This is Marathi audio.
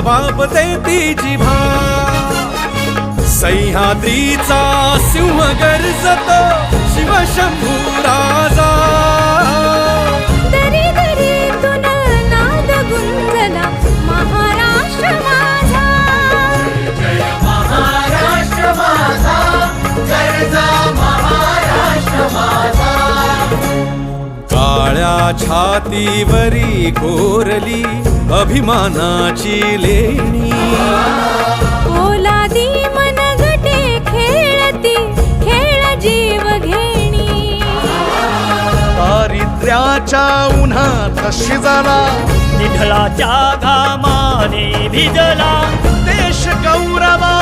जबाब देती जिभा सह्याद्रीचा सिंह गर्जतो शिवशंभू राजा दरी दरीतून नाद गुंजला महाराष्ट्र माझा जय महाराष्ट्र माझा गर्जा महाराष्ट्र माझा काळ्या छातीवरी कोरली अभिमानाची लेणी पोलादी मनगटे खेळती खेळ जीव घेणी दारिद्र्याच्या उन्हात शिजला निढळाच्या घामाने भिजला देश गौरवा